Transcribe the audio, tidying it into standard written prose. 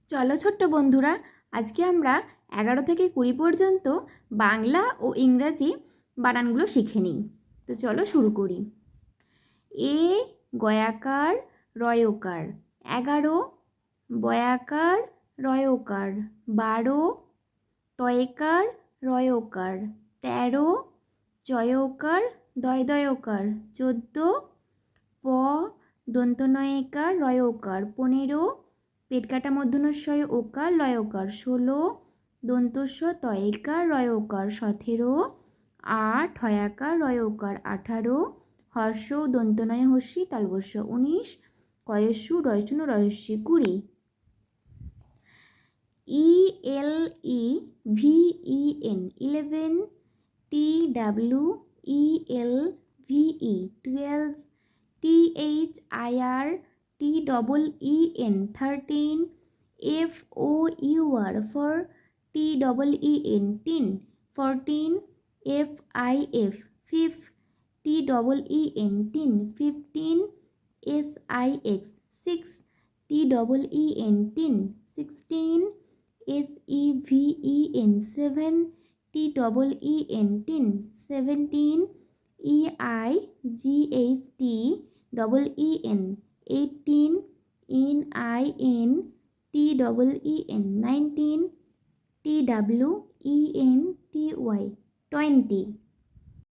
চলো ছোট্ট বন্ধুরা, আজকে আমরা 11 থেকে 20 পর্যন্ত বাংলা ও ইংরাজি বানানগুলো শিখে নিই। তো চলো শুরু করি। এ গয়াকার রয়কার 11, বয়াকার রয়কার 12, তয়কার রয়কার 13, জয়কার দয়দয়কার 14, প দন্তনয়কার রয়কার 15, পেটকাটা মূর্ধন্যস্বয় ওকার লয়কার 16, দন্তস্ব তয়কার রয়কার 17, ঠয়াকার রয়কার 18, Harsh দন্তনয় হস্যি তালবস্য 19, কয়স্যু রয়সূন্য রহস্যি 20। ELEVEN 11, TWELVE 12, THIRTEEN 13, FOUR TEEN 14, FIF TEEN 15, SIX 6, TEEN 16, SEVEN 7, TEEN 17, EIGHTEEN 18, NINTEEN 19, TWENTY 20।